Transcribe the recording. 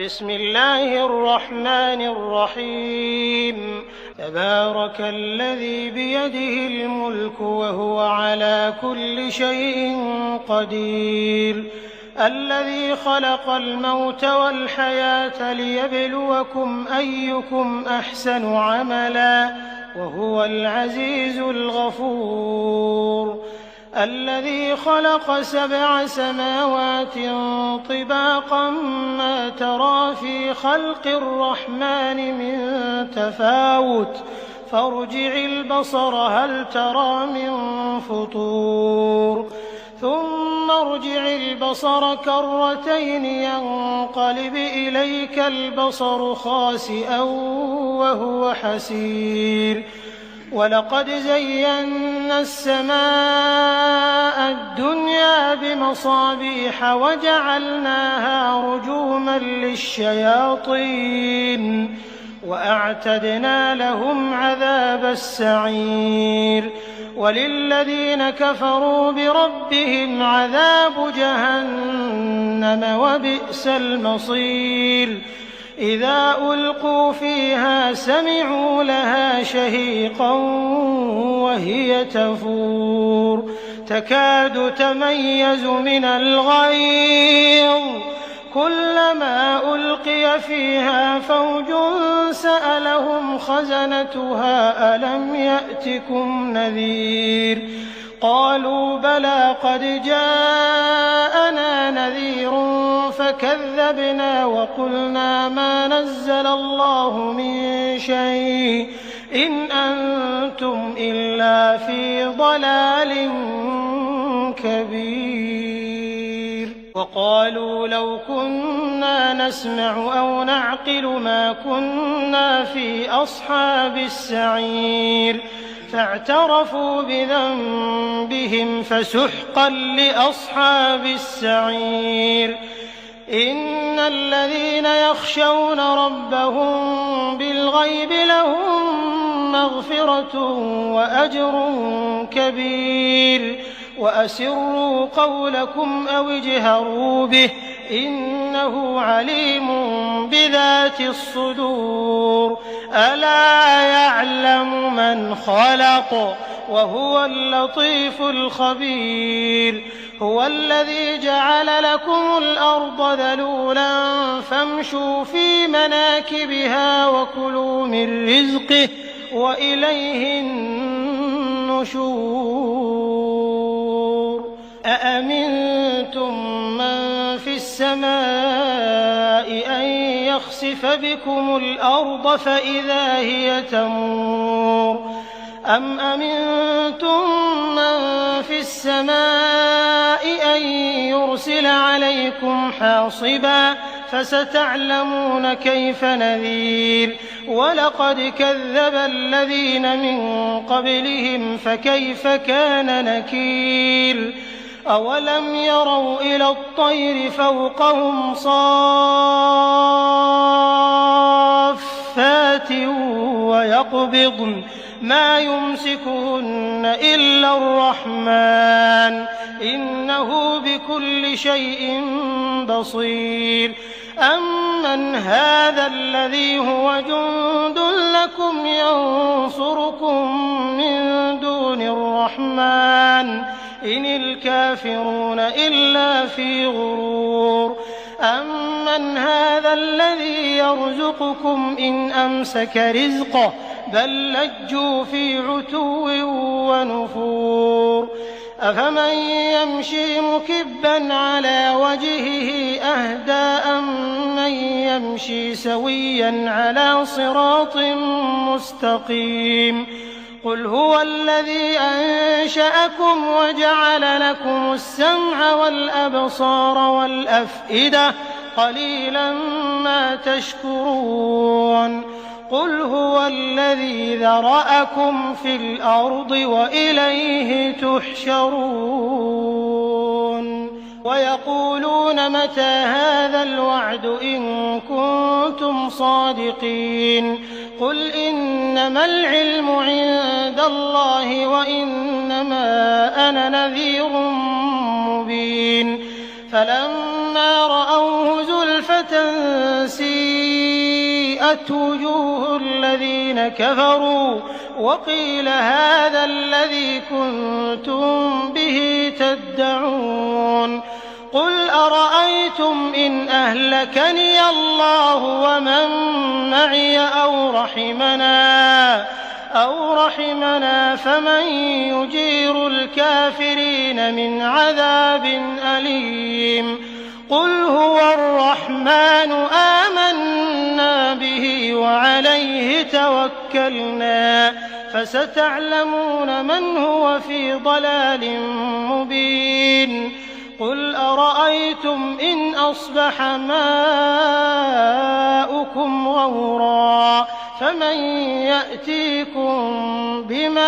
بسم الله الرحمن الرحيم تبارك الذي بيده الملك وهو على كل شيء قدير الذي خلق الموت والحياة ليبلوكم أيكم أحسن عملا وهو العزيز الغفور الذي خلق 7 سماوات طباقا ما ترى في خلق الرحمن من تفاوت فارجع البصر هل ترى من فطور ثم ارجع البصر كرتين ينقلب إليك البصر خاسئا وهو حسير ولقد زينا السماء الدنيا بمصابيح وجعلناها رجوما للشياطين وأعتدنا لهم عذاب السعير وللذين كفروا بربهم عذاب جهنم وبئس المصير إذا ألقوا فيها سمعوا لها شهيقا وهي تفور تكاد تميز من الغيظ كلما ألقي فيها فوج سألهم خزنتها ألم يأتكم نذير قالوا بلى قد جاءنا نذير فكذبنا وقلنا ما نزل الله من شيء إن أنتم إلا في ضلال كبير وقالوا لو كنا نسمع أو نعقل ما كنا في أصحاب السعير فاعترفوا بذنبهم فسحقا لأصحاب السعير إن الذين يخشون ربهم بالغيب لهم مغفرة وأجر كبير وأسروا قولكم أو اجهروا به إنه عليم بذات الصدور ألا يعلم من خلق وهو اللطيف الخبير هو الذي جعل لكم الأرض ذلولا فامشوا في مناكبها وكلوا من رزقه وإليه النشور أأمنتم من في السماء أن يخسف بكم الأرض فإذا هي تمور أم أمنتم من في السماء أن يرسل عليكم حاصبا فستعلمون كيف نذير ولقد كذب الذين من قبلهم فكيف كان نكير أولم يروا إلى الطير فوقهم صافات ويقبضن ما يمسكهن إلا الرحمن إنه بكل شيء بصير أمن هذا الذي هو جند لكم ينصركم من دون الرحمن إن الكافرون إلا في غرور أمن هذا الذي يرزقكم إن أمسك رزقه بل لجوا في عتو ونفور أفمن يمشي مكبا على وجهه أهدى أمن يمشي سويا على صراط مستقيم قل هو الذي أنشأكم وجعل لكم السمع والأبصار والأفئدة قليلا ما تشكرون قل هو الذي ذرأكم في الأرض وإليه تحشرون ويقولون متى هذا الوعد إن كنتم صادقين قل إنما العلم عند الله وإنما أنا نذير مبين فلما رأوه زلفة سيئت وجوه الذين كفروا وقيل هذا الذي كنتم به تدعون قل أرأيتم إن أهلكني الله ومن معي أو رحمنا فمن يجير الكافرين من عذاب أليم قل هو الرحمن آمنا به وعليه توكلنا فستعلمون من هو في ضلال مبين قل أرأيتم إن أصبح ماؤكم غورا فمن يأتيكم بماء